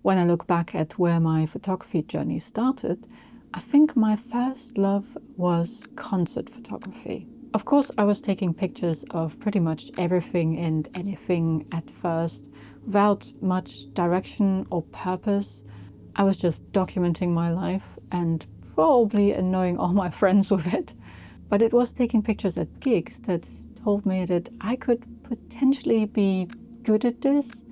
When I look back at where my photography journey started, I think my first love was concert photography. Of course, I was taking pictures of pretty much everything and anything at first, without much direction or purpose. I was just documenting my life and probably annoying all my friends with it. But it was taking pictures at gigs that told me that I could potentially be good at this,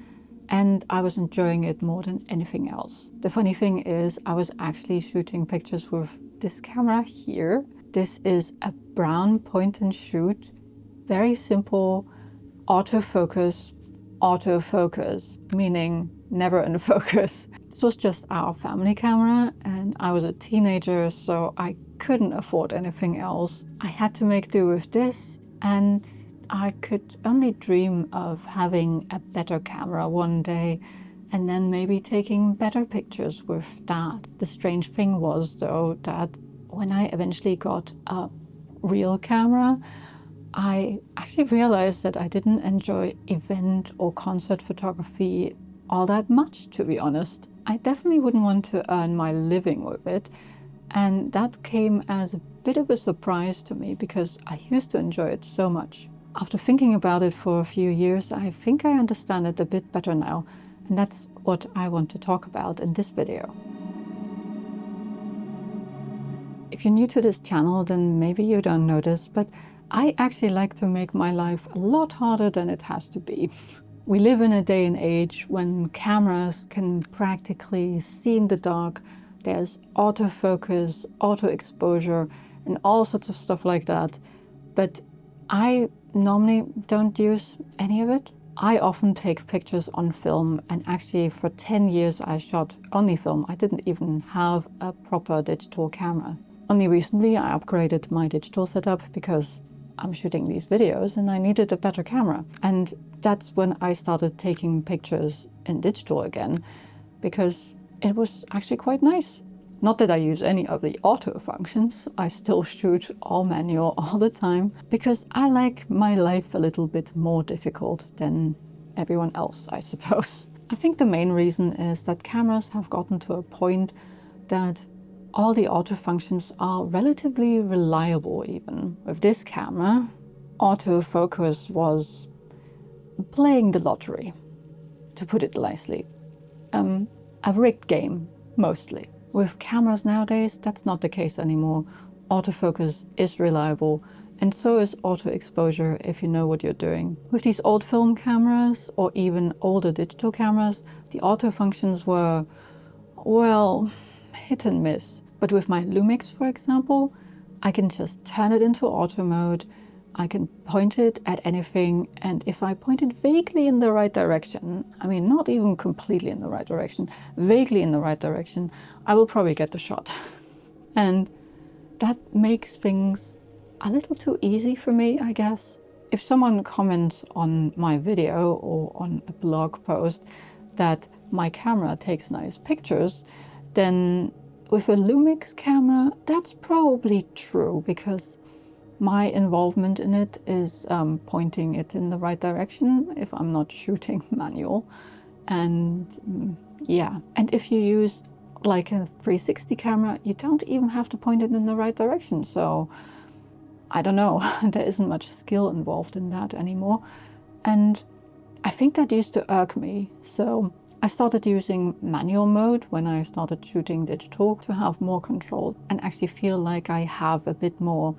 and I was enjoying it more than anything else. The funny thing is, I was actually shooting pictures with this camera here. This is a Braun point and shoot, very simple, autofocus, meaning never in focus. This was just our family camera, and I was a teenager, so I couldn't afford anything else. I had to make do with this, and I could only dream of having a better camera one day and then maybe taking better pictures with that. The strange thing was, though, that when I eventually got a real camera, I actually realized that I didn't enjoy event or concert photography all that much, to be honest. I definitely wouldn't want to earn my living with it, and that came as a bit of a surprise to me because I used to enjoy it so much. After thinking about it for a few years, I think I understand it a bit better now, and that's what I want to talk about in this video. If you're new to this channel, then maybe you don't know this, but I actually like to make my life a lot harder than it has to be. We live in a day and age when cameras can practically see in the dark. There's autofocus, auto exposure, and all sorts of stuff like that. But I normally don't use any of it. I often take pictures on film, and actually for 10 years I shot only film. I didn't even have a proper digital camera. Only recently I upgraded my digital setup because I'm shooting these videos and I needed a better camera. And that's when I started taking pictures in digital again, because it was actually quite nice. Not that I use any of the auto functions, I still shoot all manual all the time, because I like my life a little bit more difficult than everyone else, I suppose. I think the main reason is that cameras have gotten to a point that all the auto functions are relatively reliable even. With this camera, autofocus was playing the lottery, to put it nicely. A rigged game, mostly. With cameras nowadays, that's not the case anymore. Autofocus is reliable, and so is auto exposure if you know what you're doing. With these old film cameras, or even older digital cameras, the auto functions were, well, hit and miss. But with my Lumix, for example, I can just turn it into auto mode. I can point it at anything, and if I point it vaguely in the right direction, I mean, not even completely in the right direction, vaguely in the right direction, I will probably get the shot. And that makes things a little too easy for me, I guess. If someone comments on my video or on a blog post that my camera takes nice pictures, then with a Lumix camera, that's probably true, because my involvement in it is pointing it in the right direction if I'm not shooting manual. And yeah, and if you use like a 360 camera, you don't even have to point it in the right direction. So I don't know, there isn't much skill involved in that anymore. And I think that used to irk me. So I started using manual mode when I started shooting digital to have more control and actually feel like I have a bit more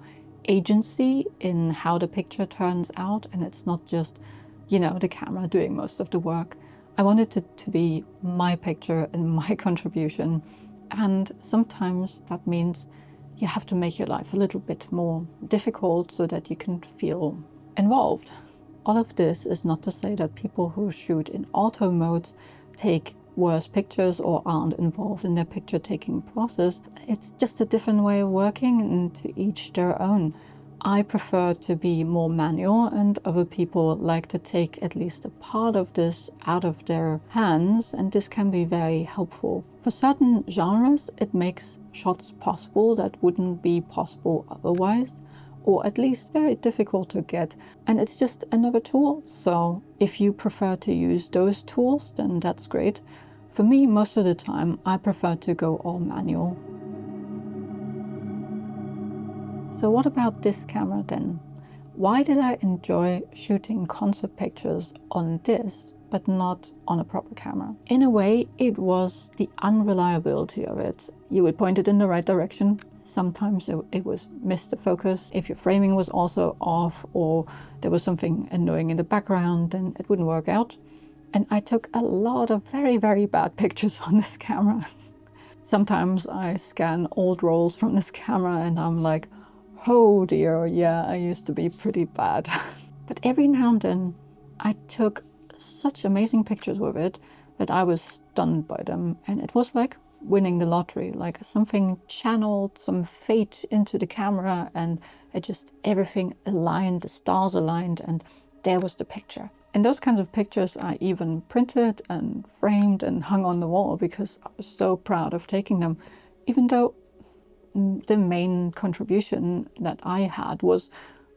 agency in how the picture turns out, and it's not just, you know, the camera doing most of the work. I wanted it to be my picture and my contribution, and sometimes that means you have to make your life a little bit more difficult so that you can feel involved. All of this is not to say that people who shoot in auto modes take worse pictures or aren't involved in their picture taking process. It's just a different way of working, and to each their own. I prefer to be more manual, and other people like to take at least a part of this out of their hands, and this can be very helpful. For certain genres, it makes shots possible that wouldn't be possible otherwise, or at least very difficult to get, and it's just another tool. So if you prefer to use those tools, then that's great. For me, most of the time, I prefer to go all manual. So what about this camera then? Why did I enjoy shooting concept pictures on this, but not on a proper camera? In a way, it was the unreliability of it. You would point it in the right direction. Sometimes it was miss the focus. If your framing was also off or there was something annoying in the background, then it wouldn't work out. And I took a lot of very, very bad pictures on this camera. Sometimes I scan old rolls from this camera and I'm like, oh dear, yeah, I used to be pretty bad. But every now and then I took such amazing pictures with it that I was stunned by them. And it was like winning the lottery, like something channeled some fate into the camera and it just, everything aligned, the stars aligned, and there was the picture. And those kinds of pictures I even printed and framed and hung on the wall because I was so proud of taking them, even though the main contribution that I had was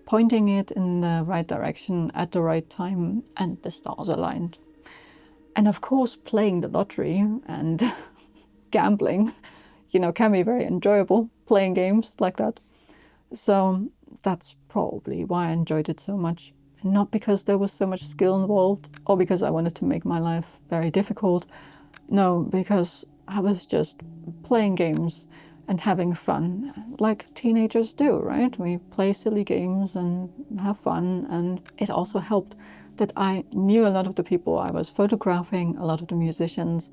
pointing it in the right direction at the right time and the stars aligned. And of course, playing the lottery and gambling, you know, can be very enjoyable, playing games like that. So that's probably why I enjoyed it so much. Not because there was so much skill involved or because I wanted to make my life very difficult. No, because I was just playing games and having fun, like teenagers do, right? We play silly games and have fun. And it also helped that I knew a lot of the people I was photographing, a lot of the musicians,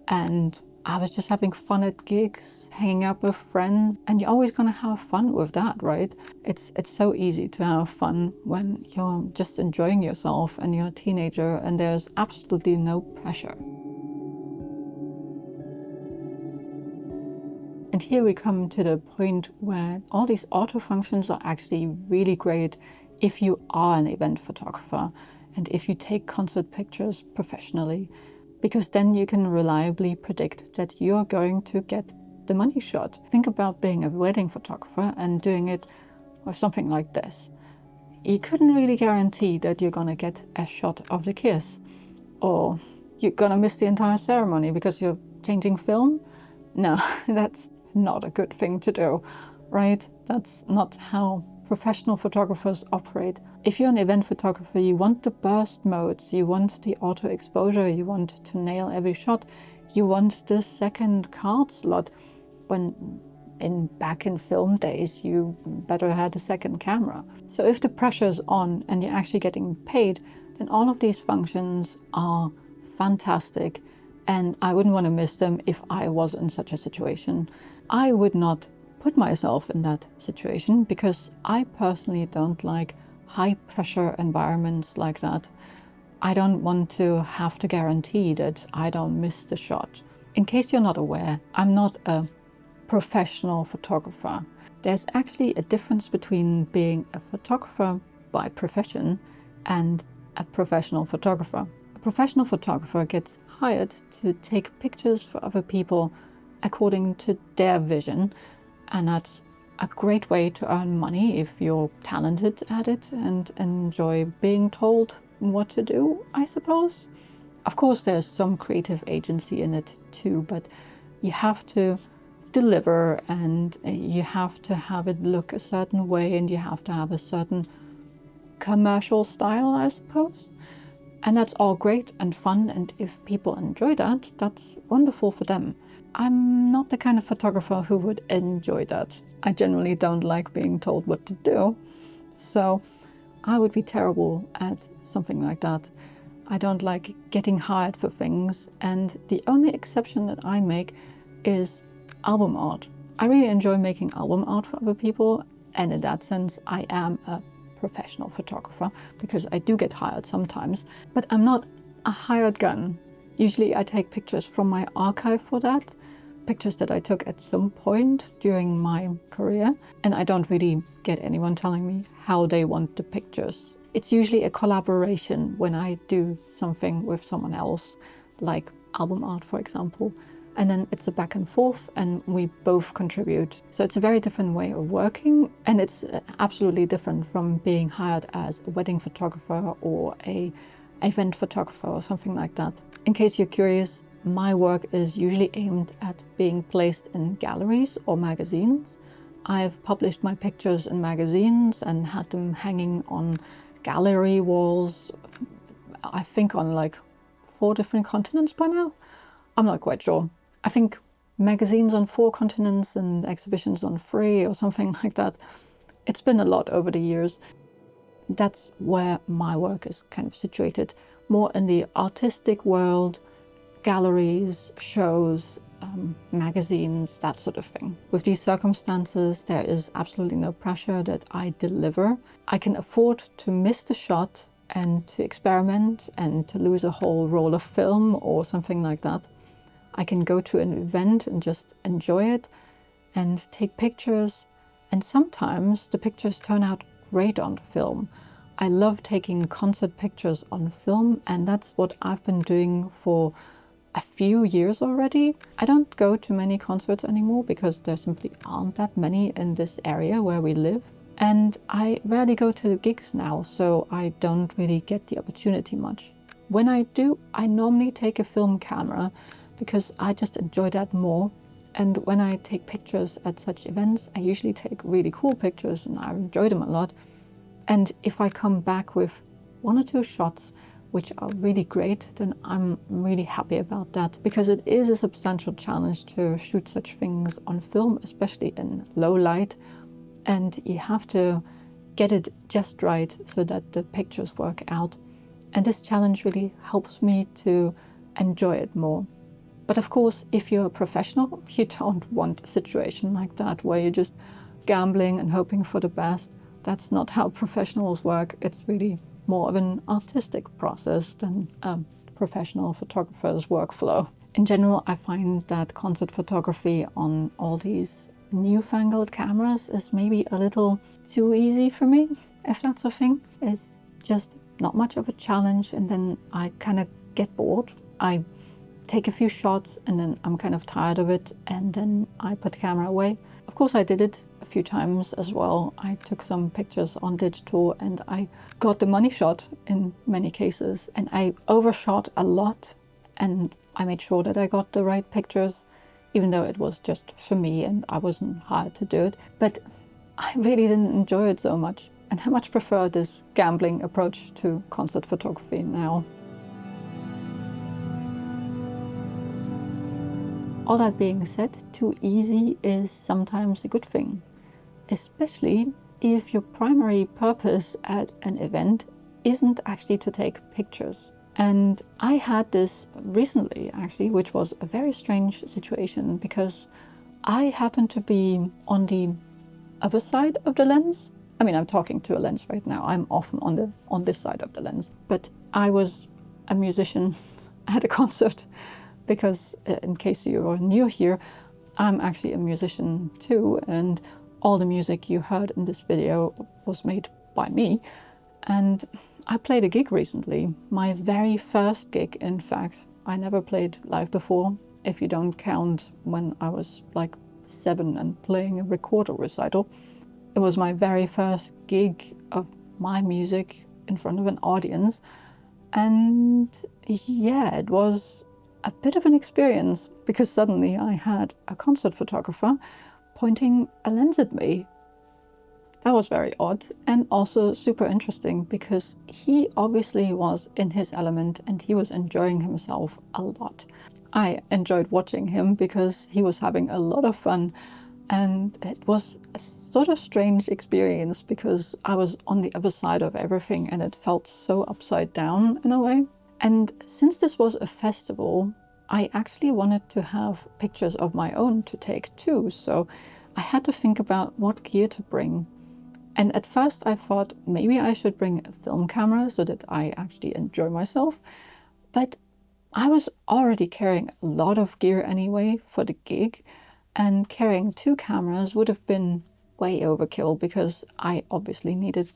and I was just having fun at gigs, hanging out with friends, and you're always gonna have fun with that, right? It's so easy to have fun when you're just enjoying yourself and you're a teenager and there's absolutely no pressure. And here we come to the point where all these auto functions are actually really great if you are an event photographer and if you take concert pictures professionally, because then you can reliably predict that you're going to get the money shot. Think about being a wedding photographer and doing it with something like this. You couldn't really guarantee that you're gonna get a shot of the kiss, or you're gonna miss the entire ceremony because you're changing film. No, that's not a good thing to do, right? That's not how professional photographers operate. If you're an event photographer, you want the burst modes, you want the auto exposure, you want to nail every shot, you want the second card slot. When back in film days, you better had a second camera. So if the pressure's on and you're actually getting paid, then all of these functions are fantastic. And I wouldn't want to miss them if I was in such a situation. I would not put myself in that situation because I personally don't like high pressure environments like that. I don't want to have to guarantee that I don't miss the shot. In case you're not aware, I'm not a professional photographer. There's actually a difference between being a photographer by profession and a professional photographer. A professional photographer gets hired to take pictures for other people according to their vision, and that's a great way to earn money if you're talented at it and enjoy being told what to do, I suppose. Of course, there's some creative agency in it too, but you have to deliver and you have to have it look a certain way and you have to have a certain commercial style, I suppose. And that's all great and fun, and if people enjoy that, that's wonderful for them. I'm not the kind of photographer who would enjoy that. I generally don't like being told what to do, so I would be terrible at something like that. I don't like getting hired for things, and the only exception that I make is album art. I really enjoy making album art for other people, and in that sense I am a professional photographer because I do get hired sometimes, but I'm not a hired gun. Usually I take pictures from my archive for that, pictures that I took at some point during my career, and I don't really get anyone telling me how they want the pictures. It's usually a collaboration when I do something with someone else, like album art, for example. And then it's a back and forth and we both contribute. So it's a very different way of working, and it's absolutely different from being hired as a wedding photographer or a event photographer or something like that. In case you're curious, my work is usually aimed at being placed in galleries or magazines. I've published my pictures in magazines and had them hanging on gallery walls, I think on like 4 different continents by now. I'm not quite sure. I think magazines on 4 continents and exhibitions on 3 or something like that. It's been a lot over the years. That's where my work is kind of situated, more in the artistic world, galleries, shows, magazines, that sort of thing. With these circumstances, there is absolutely no pressure that I deliver. I can afford to miss the shot and to experiment and to lose a whole roll of film or something like that. I can go to an event and just enjoy it and take pictures, and sometimes the pictures turn out great on film. I love taking concert pictures on film, and that's what I've been doing for a few years already. I don't go to many concerts anymore because there simply aren't that many in this area where we live. And I rarely go to gigs now, so I don't really get the opportunity much. When I do, I normally take a film camera because I just enjoy that more. And when I take pictures at such events, I usually take really cool pictures and I enjoy them a lot. And if I come back with 1 or 2 shots which are really great, then I'm really happy about that, because it is a substantial challenge to shoot such things on film, especially in low light. And you have to get it just right so that the pictures work out. And this challenge really helps me to enjoy it more. But of course, if you're a professional, you don't want a situation like that where you're just gambling and hoping for the best. That's not how professionals work. It's really more of an artistic process than a professional photographer's workflow. In general, I find that concert photography on all these newfangled cameras is maybe a little too easy for me, if that's a thing. It's just not much of a challenge, and then I kind of get bored. I take a few shots and then I'm kind of tired of it, and then I put the camera away. Of course, I did it a few times as well. I took some pictures on digital and I got the money shot in many cases, and I overshot a lot, and I made sure that I got the right pictures, even though it was just for me and I wasn't hired to do it. But I really didn't enjoy it so much, and I much prefer this gambling approach to concert photography now. All that being said, too easy is sometimes a good thing, especially if your primary purpose at an event isn't actually to take pictures. And I had this recently, actually, which was a very strange situation, because I happened to be on the other side of the lens. I mean, I'm talking to a lens right now. I'm often on this side of the lens. But I was a musician at a concert, because in case you are new here, I'm actually a musician too, and all the music you heard in this video was made by me. And I played a gig recently, my very first gig, in fact. I never played live before, if you don't count when I was like 7 and playing a recorder recital. It was my very first gig of my music in front of an audience. And yeah, it was a bit of an experience, because suddenly I had a concert photographer pointing a lens at me. That was very odd, and also super interesting, because he obviously was in his element and he was enjoying himself a lot. I enjoyed watching him because he was having a lot of fun, and it was a sort of strange experience because I was on the other side of everything and it felt so upside down in a way. And since this was a festival, I actually wanted to have pictures of my own to take too, so I had to think about what gear to bring. And at first I thought maybe I should bring a film camera so that I actually enjoy myself, but I was already carrying a lot of gear anyway for the gig, and carrying 2 cameras would have been way overkill, because I obviously needed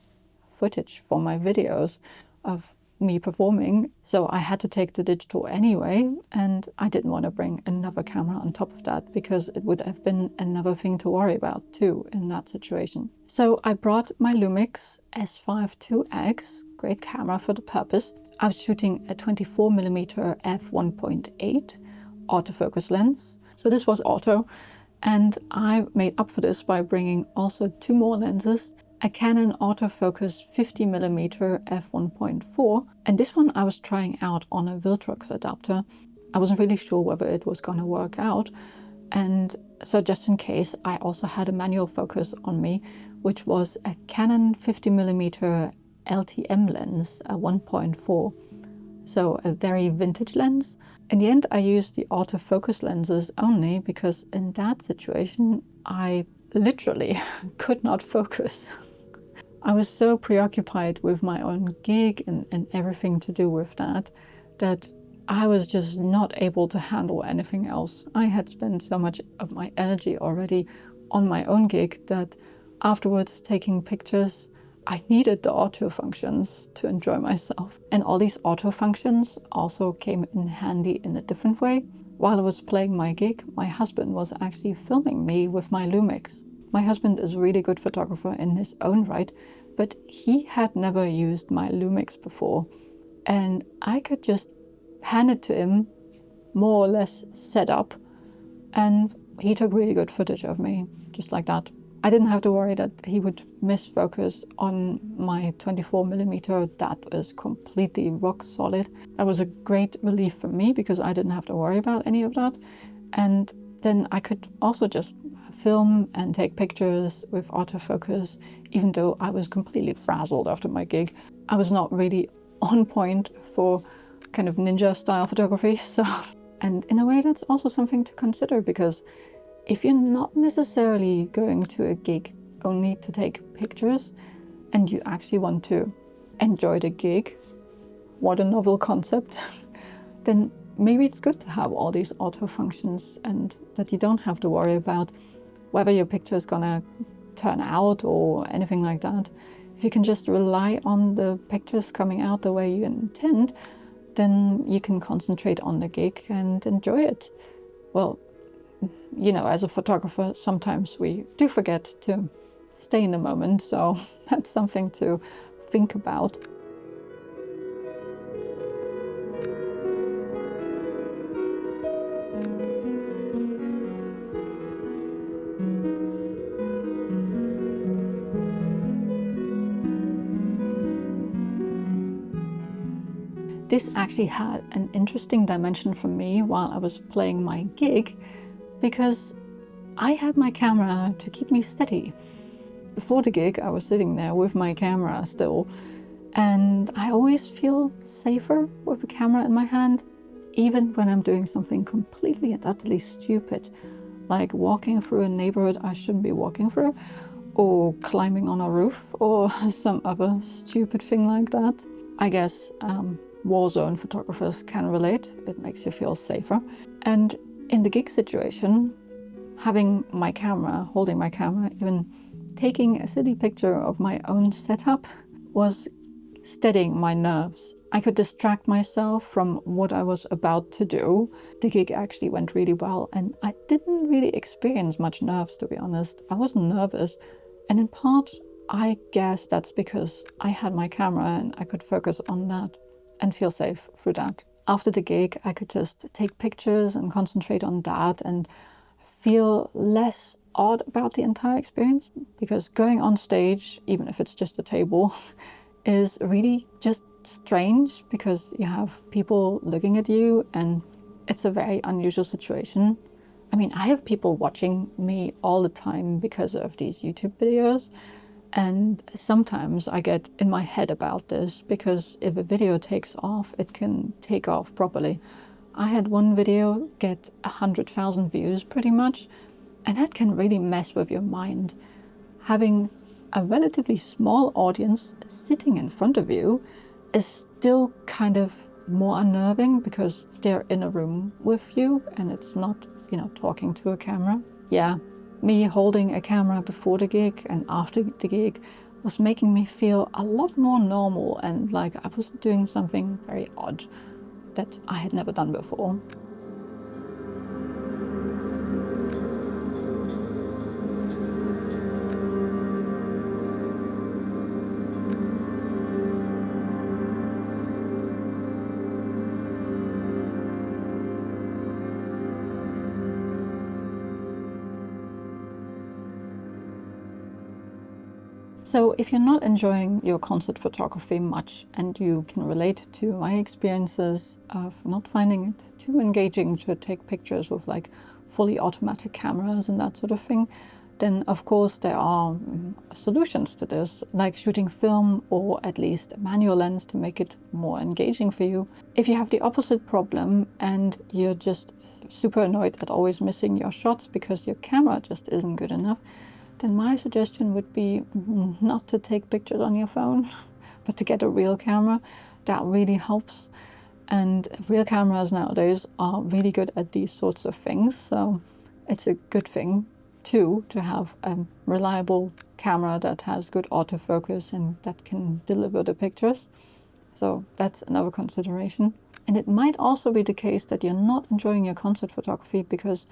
footage for my videos of me performing. So I had to take the digital anyway, and I didn't want to bring another camera on top of that, because it would have been another thing to worry about too in that situation. So I brought my Lumix S5 2X, great camera for the purpose. I was shooting a 24mm f1.8 autofocus lens. So this was auto, and I made up for this by bringing also 2 more lenses, a Canon autofocus 50mm f1.4, and this one I was trying out on a Viltrox adapter. I wasn't really sure whether it was going to work out, and so just in case, I also had a manual focus on me, which was a Canon 50mm LTM lens, a 1.4. So a very vintage lens. In the end, I used the autofocus lenses only because in that situation, I literally could not focus. I was so preoccupied with my own gig and everything to do with that, that I was just not able to handle anything else. I had spent so much of my energy already on my own gig that afterwards taking pictures, I needed the auto functions to enjoy myself. And all these auto functions also came in handy in a different way. While I was playing my gig, my husband was actually filming me with my Lumix. My husband is a really good photographer in his own right, but he had never used my Lumix before. And I could just hand it to him, more or less set up, and he took really good footage of me, just like that. I didn't have to worry that he would miss focus on my 24mm. That was completely rock solid. That was a great relief for me because I didn't have to worry about any of that. And then I could also just film and take pictures with autofocus, even though I was completely frazzled after my gig. I was not really on point for kind of ninja style photography. So, and in a way that's also something to consider, because if you're not necessarily going to a gig only to take pictures and you actually want to enjoy the gig, what a novel concept, then maybe it's good to have all these auto functions and that you don't have to worry about whether your picture is gonna turn out or anything like that. If you can just rely on the pictures coming out the way you intend, then you can concentrate on the gig and enjoy it. Well, you know, as a photographer, sometimes we do forget to stay in the moment, so that's something to think about. This actually had an interesting dimension for me while I was playing my gig, because I had my camera to keep me steady. Before the gig, I was sitting there with my camera still, and I always feel safer with a camera in my hand, even when I'm doing something completely and utterly stupid, like walking through a neighborhood I shouldn't be walking through, or climbing on a roof, or some other stupid thing like that. I guess war zone photographers can relate. It makes you feel safer. And in the gig situation, having my camera, holding my camera, even taking a silly picture of my own setup was steadying my nerves. I could distract myself from what I was about to do. The gig actually went really well, and I didn't really experience much nerves, to be honest. I wasn't nervous, and in part, I guess that's because I had my camera and I could focus on that and feel safe through that. After the gig, I could just take pictures and concentrate on that and feel less odd about the entire experience, because going on stage, even if it's just a table, is really just strange because you have people looking at you and it's a very unusual situation. I mean, I have people watching me all the time because of these YouTube videos, and sometimes I get in my head about this because if a video takes off, it can take off properly. I had one video get 100,000 views pretty much, and that can really mess with your mind. Having a relatively small audience sitting in front of you is still kind of more unnerving because they're in a room with you and it's not, you know, talking to a camera. Yeah, me holding a camera before the gig and after the gig was making me feel a lot more normal and like I was doing something very odd that I had never done before. So if you're not enjoying your concert photography much and you can relate to my experiences of not finding it too engaging to take pictures with like fully automatic cameras and that sort of thing, then of course there are solutions to this, like shooting film or at least a manual lens to make it more engaging for you. If you have the opposite problem and you're just super annoyed at always missing your shots because your camera just isn't good enough, then my suggestion would be not to take pictures on your phone, but to get a real camera. That really helps. And real cameras nowadays are really good at these sorts of things. So it's a good thing too to have a reliable camera that has good autofocus and that can deliver the pictures. So that's another consideration. And it might also be the case that you're not enjoying your concert photography because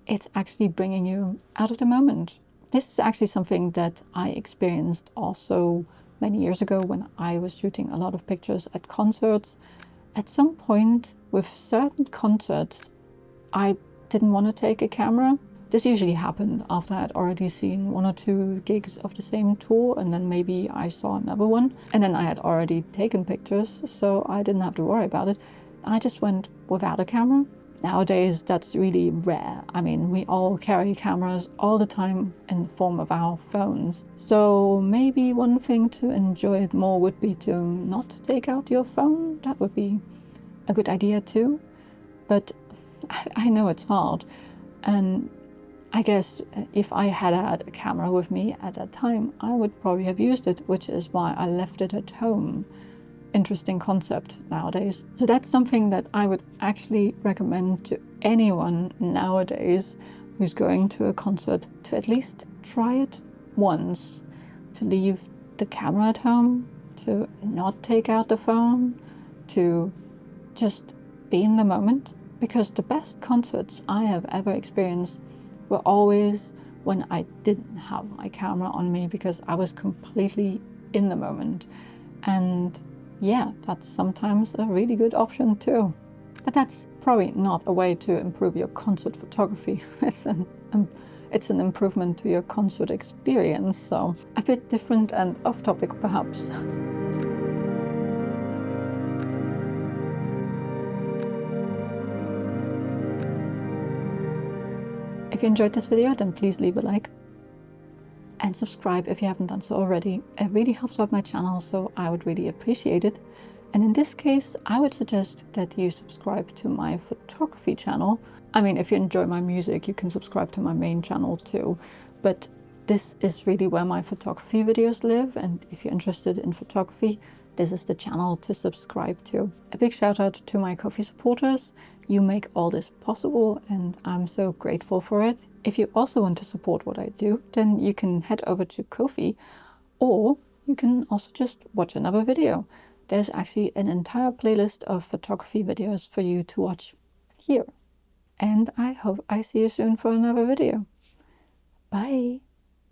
it's actually bringing you out of the moment. This is actually something that I experienced also many years ago when I was shooting a lot of pictures at concerts. At some point with certain concerts, I didn't want to take a camera. This usually happened after I'd already seen 1 or 2 gigs of the same tour, and then maybe I saw another one, and then I had already taken pictures, so I didn't have to worry about it. I just went without a camera. Nowadays, that's really rare. I mean, we all carry cameras all the time in the form of our phones. So maybe one thing to enjoy it more would be to not take out your phone. That would be a good idea too. But I know it's hard. And I guess if I had had a camera with me at that time, I would probably have used it, which is why I left it at home. Interesting concept nowadays. So that's something that I would actually recommend to anyone nowadays who's going to a concert to at least try it once, to leave the camera at home, to not take out the phone, to just be in the moment. Because the best concerts I have ever experienced were always when I didn't have my camera on me because I was completely in the moment. And yeah, that's sometimes a really good option too. But that's probably not a way to improve your concert photography. It's an improvement to your concert experience, so a bit different and off topic perhaps. If you enjoyed this video, then please leave a like and subscribe if you haven't done so already. It really helps out my channel, so I would really appreciate it. And in this case, I would suggest that you subscribe to my photography channel. I mean, if you enjoy my music, you can subscribe to my main channel too. But this is really where my photography videos live. And if you're interested in photography, this is the channel to subscribe to. A big shout out to my Ko-fi supporters. You make all this possible and I'm so grateful for it. If you also want to support what I do, then you can head over to Ko-fi, or you can also just watch another video. There's actually an entire playlist of photography videos for you to watch here. And I hope I see you soon for another video. Bye!